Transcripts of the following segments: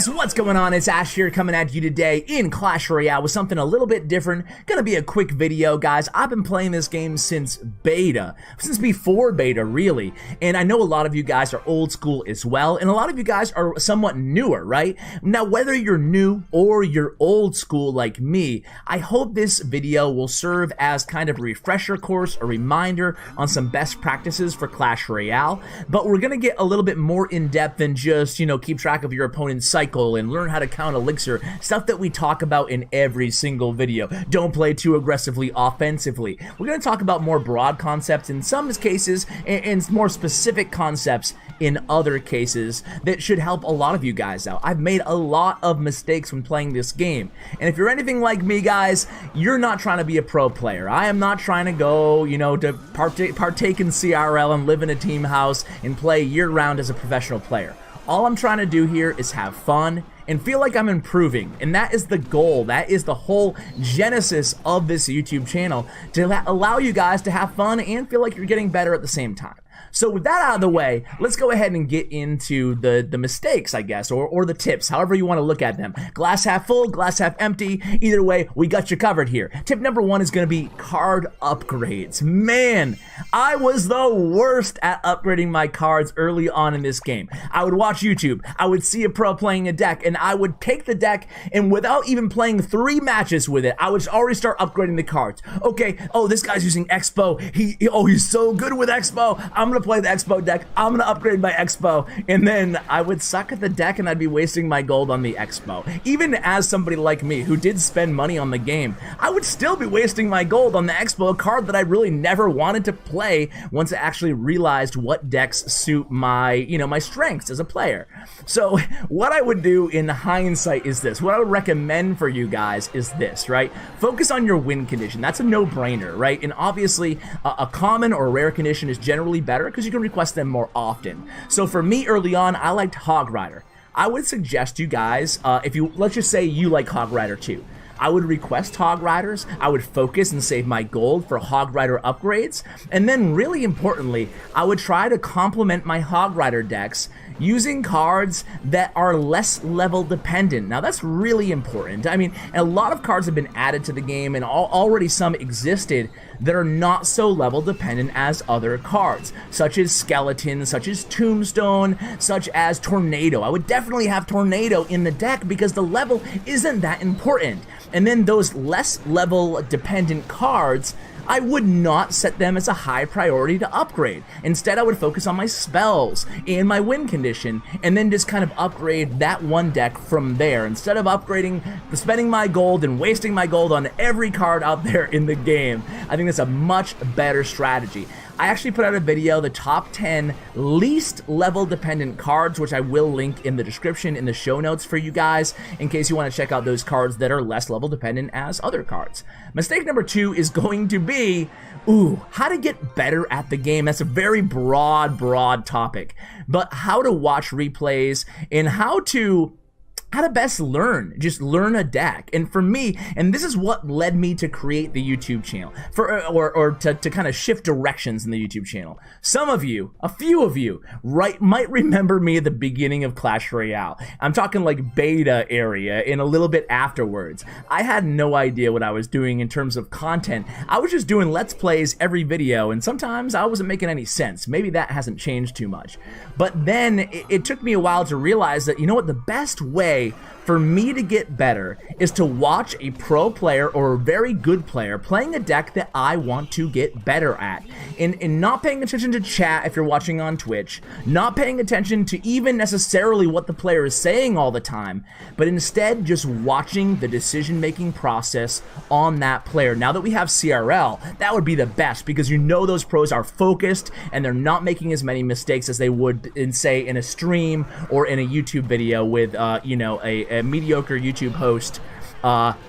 guys, what's going on? It's Ash here coming at you today in Clash Royale with something a little bit different. Gonna be a quick video, guys. I've been playing this game since beta, since before beta, really. And I know a lot of you guys are old school as well, and a lot of you guys are somewhat newer, right? Now, whether you're new or you're old school like me, I hope this video will serve as kind of a refresher course, a reminder on some best practices for Clash Royale. But we're gonna get a little bit more in depth than just, you know, keep track of your opponent's cycle and learn how to count elixir, stuff that we talk about in every single video. Don't play too aggressively offensively. We're going to talk about more broad concepts in some cases and more specific concepts in other cases that should help a lot of you guys out. I've made a lot of mistakes when playing this game, and if you're anything like me, guys, you're not trying to be a pro player. I am not trying to go, you know, to partake in CRL and live in a team house and play year-round as a professional player. All I'm trying to do here is have fun and feel like I'm improving, and that is the goal. That is the whole genesis of this YouTube channel, to allow you guys to have fun and feel like you're getting better at the same time. So with that out of the way, let's go ahead and get into the mistakes, I guess, or the tips, however you want to look at them. Glass half full, glass half empty, either way, we got you covered here. Tip number one is going to be card upgrades. Man, I was the worst at upgrading my cards early on in this game. I would watch YouTube, I would see a pro playing a deck, and I would take the deck, and without even playing 3 matches with it, I would already start upgrading the cards. Okay, oh, this guy's using Expo, he's so good with Expo, I'm gonna play the Expo deck, I'm gonna upgrade my Expo, and then I would suck at the deck and I'd be wasting my gold on the Expo. Even as somebody like me who did spend money on the game, I would still be wasting my gold on the Expo, a card that I really never wanted to play once I actually realized what decks suit my, you know, my strengths as a player. So what I would do in hindsight is this. What I would recommend for you guys is this, right? Focus on your win condition. That's a no-brainer, right? And obviously a common or rare condition is generally better because you can request them more often. So for me early on, I liked Hog Rider. I would suggest you guys, if you, let's just say you like Hog Rider too, I would request Hog Riders, I would focus and save my gold for Hog Rider upgrades, and then really importantly, I would try to complement my Hog Rider decks using cards that are less level dependent. Now that's really important. I mean, a lot of cards have been added to the game, and already some existed that are not so level dependent as other cards, such as Skeleton, such as Tombstone, such as Tornado. I would definitely have Tornado in the deck because the level isn't that important. And then those less level dependent cards, I would not set them as a high priority to upgrade. Instead, I would focus on my spells and my win condition, and then just kind of upgrade that one deck from there, instead of spending my gold and wasting my gold on every card out there in the game. I think that's a much better strategy. I actually put out a video, the top 10 least level dependent cards, which I will link in the description in the show notes for you guys in case you want to check out those cards that are less level dependent as other cards. Mistake number 2 is going to be, how to get better at the game. That's a very broad topic, but how to watch replays and how to best learn, just learn a deck. And for me, and this is what led me to create the YouTube channel, or to kind of shift directions in the YouTube channel. Some of you, a few of you, might remember me at the beginning of Clash Royale. I'm talking like beta area and a little bit afterwards. I had no idea what I was doing in terms of content. I was just doing Let's Plays every video, and sometimes I wasn't making any sense. Maybe that hasn't changed too much. But then it took me a while to realize that, you know what, the best way for me to get better is to watch a pro player or a very good player playing a deck that I want to get better at. And not paying attention to chat if you're watching on Twitch, not paying attention to even necessarily what the player is saying all the time, but instead just watching the decision-making process on that player. Now that we have CRL, that would be the best because you know those pros are focused and they're not making as many mistakes as they would in, say, in a stream or in a YouTube video with, you know, a mediocre YouTube host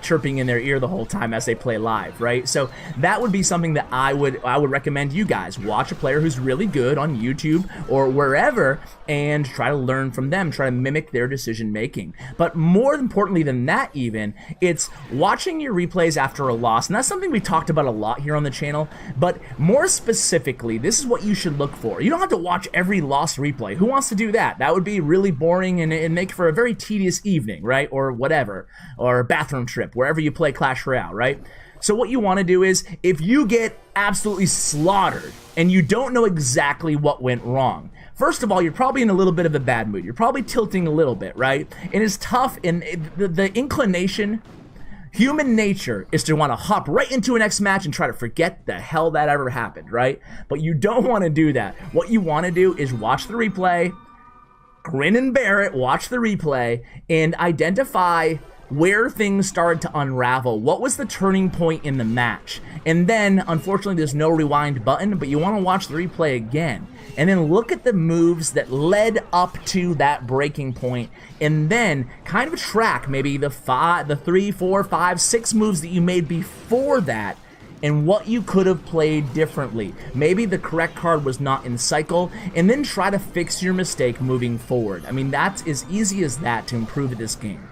chirping in their ear the whole time as they play live, right? So that would be something that I would recommend you guys watch a player who's really good on YouTube or wherever and try to learn from them, try to mimic their decision making. But more importantly than that even, it's watching your replays after a loss, and that's something we talked about a lot here on the channel, but more specifically, this is what you should look for. You don't have to watch every loss replay. Who wants to do that? That would be really boring and make for a very tedious evening, right? Or whatever, or a bathroom trip, wherever you play Clash Royale, right? So what you want to do is, if you get absolutely slaughtered and you don't know exactly what went wrong, first of all, you're probably in a little bit of a bad mood. You're probably tilting a little bit, right? And it's tough, and the inclination, human nature, is to want to hop right into a next match and try to forget the hell that ever happened, right? But you don't want to do that. What you want to do is watch the replay, grin and bear it, watch the replay, and identify where things started to unravel. What was the turning point in the match? And then, unfortunately, there's no rewind button, but you want to watch the replay again. And then look at the moves that led up to that breaking point, and then kind of track maybe the 3, 4, 5, 6 moves that you made before that, and what you could have played differently. Maybe the correct card was not in cycle, and then try to fix your mistake moving forward. I mean, that's as easy as that to improve at this game.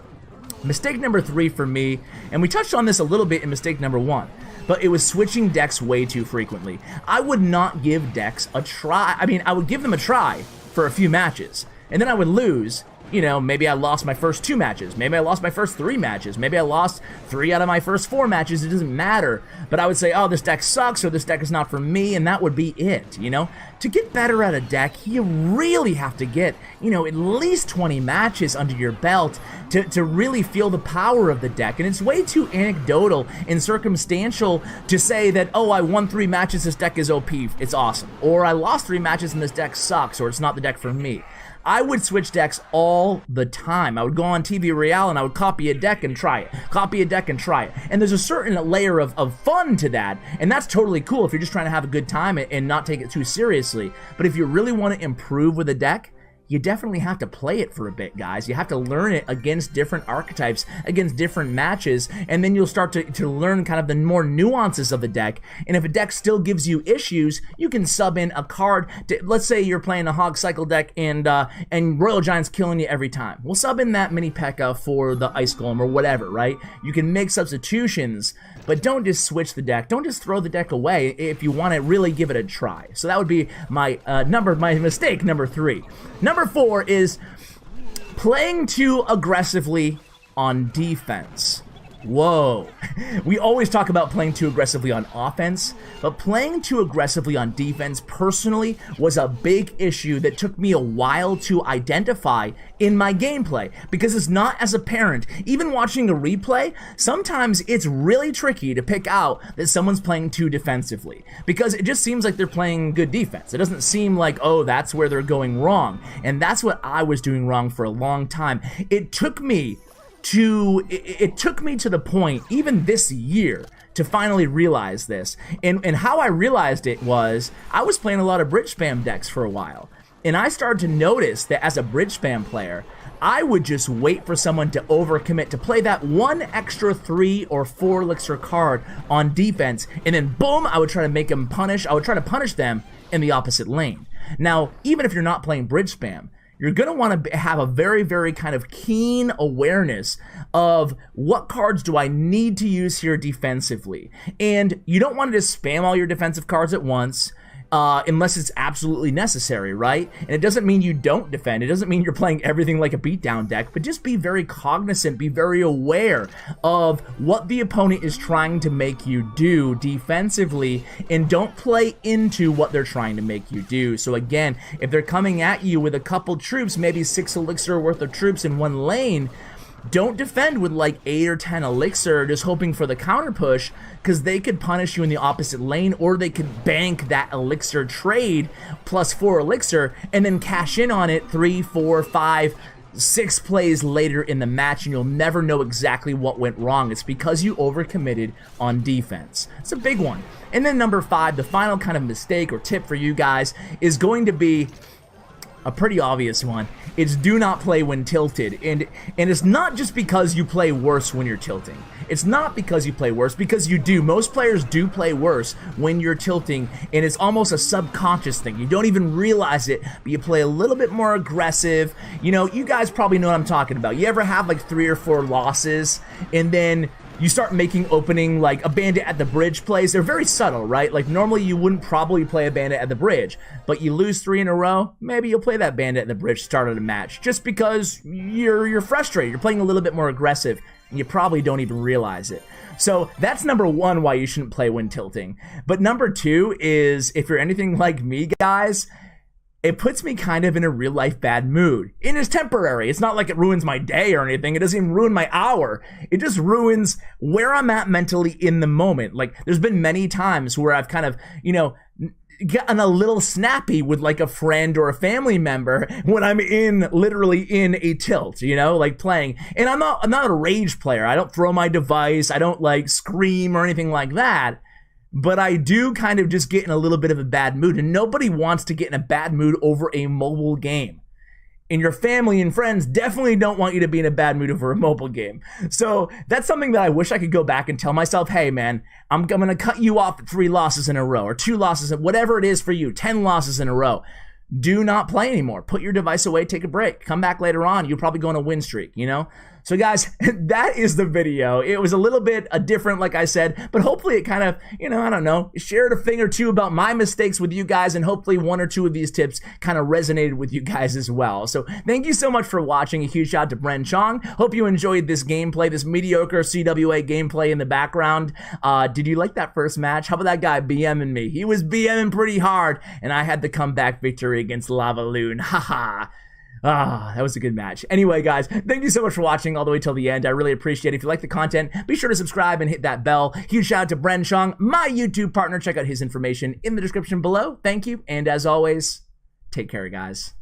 Mistake number 3 for me, and we touched on this a little bit in mistake number 1, but it was switching decks way too frequently. I would not give decks a try. I mean, I would give them a try for a few matches, and then I would lose. You know, maybe I lost my first 2 matches. Maybe I lost my first 3 matches. Maybe I lost 3 out of my first 4 matches. It doesn't matter. But I would say, oh, this deck sucks, or this deck is not for me, and that would be it, you know? To get better at a deck, you really have to get, you know, at least 20 matches under your belt to really feel the power of the deck. And it's way too anecdotal and circumstantial to say that, oh, I won 3 matches, this deck is OP, it's awesome. Or I lost 3 matches and this deck sucks, or it's not the deck for me. I would switch decks all the time. I would go on TV Royale and I would copy a deck and try it. Copy a deck and try it. And there's a certain layer of fun to that, and that's totally cool if you're just trying to have a good time and not take it too seriously. But if you really want to improve with a deck, you definitely have to play it for a bit, guys. You have to learn it against different archetypes, against different matches, and then you'll start to learn kind of the more nuances of the deck. And if a deck still gives you issues, you can sub in a card. Let's say you're playing a Hog Cycle deck and Royal Giant's killing you every time. We'll sub in that Mini P.E.K.K.A. for the Ice Golem or whatever, right? You can make substitutions, but don't just switch the deck. Don't just throw the deck away if you want to really give it a try. So that would be my mistake number 3. Number 4 is playing too aggressively on defense. Whoa. We always talk about playing too aggressively on offense, but playing too aggressively on defense personally was a big issue that took me a while to identify in my gameplay, because it's not as apparent. Even watching a replay, sometimes it's really tricky to pick out that someone's playing too defensively, because it just seems like they're playing good defense. It doesn't seem like, oh, that's where they're going wrong. And that's what I was doing wrong for a long time. It took me to the point, even this year, to finally realize this. And how I realized it was, I was playing a lot of bridge spam decks for a while, and I started to notice that as a bridge spam player, I would just wait for someone to overcommit, to play that one extra 3 or 4 elixir card on defense, and then boom, I would try to make them punish. I would try to punish them in the opposite lane. Now, even if you're not playing bridge spam, you're going to want to have a very, very kind of keen awareness of what cards do I need to use here defensively. And you don't want to just spam all your defensive cards at once. Unless it's absolutely necessary, right? And it doesn't mean you don't defend. It doesn't mean you're playing everything like a beatdown deck, but just be very cognizant, be very aware of what the opponent is trying to make you do defensively, and don't play into what they're trying to make you do. So again, if they're coming at you with a couple troops, maybe 6 elixir worth of troops in one lane, don't defend with like 8 or 10 elixir just hoping for the counter push, because they could punish you in the opposite lane, or they could bank that elixir trade plus 4 elixir and then cash in on it 3, 4, 5, 6 plays later in the match, and you'll never know exactly what went wrong. It's because you overcommitted on defense. It's a big one. And then number 5, the final kind of mistake or tip for you guys is going to be a pretty obvious one. It's do not play when tilted. And it's not just because you play worse when you're tilting. It's not because you play worse, because you do. Most players do play worse when you're tilting, and it's almost a subconscious thing. You don't even realize it, but you play a little bit more aggressive. You know, you guys probably know what I'm talking about. You ever have like 3 or 4 losses, and then you start making opening, like a bandit at the bridge plays. They're very subtle, right? Like normally you wouldn't probably play a bandit at the bridge, but you lose 3 in a row, maybe you'll play that bandit at the bridge start of the match, just because you're frustrated. You're playing a little bit more aggressive, and you probably don't even realize it. So that's number 1 why you shouldn't play when tilting. But number 2 is, if you're anything like me, guys, it puts me kind of in a real life bad mood. And it's temporary. It's not like it ruins my day or anything. It doesn't even ruin my hour. It just ruins where I'm at mentally in the moment. Like, there's been many times where I've kind of, you know, gotten a little snappy with like a friend or a family member when I'm literally in a tilt, you know, like playing. And I'm not a rage player. I don't throw my device. I don't like scream or anything like that. But I do kind of just get in a little bit of a bad mood, and nobody wants to get in a bad mood over a mobile game. And your family and friends definitely don't want you to be in a bad mood over a mobile game. So that's something that I wish I could go back and tell myself, hey man, I'm gonna cut you off at 3 losses in a row, or 2 losses, whatever it is for you, 10 losses in a row. Do not play anymore. Put your device away, take a break. Come back later on. You'll probably go on a win streak, you know? So guys, that is the video. It was a little bit different, like I said, but hopefully it kind of, you know, I don't know, shared a thing or two about my mistakes with you guys, and hopefully 1 or 2 of these tips kind of resonated with you guys as well. So thank you so much for watching. A huge shout out to Bren Chong. Hope you enjoyed this gameplay, this mediocre CWA gameplay in the background. Did you like that first match? How about that guy BMing me? He was BMing pretty hard, and I had the comeback victory against Lava Loon. Haha. That was a good match. Anyway, guys, thank you so much for watching all the way till the end. I really appreciate it. If you like the content, be sure to subscribe and hit that bell. Huge shout out to Bren Chong, my YouTube partner. Check out his information in the description below. Thank you, and as always, take care, guys.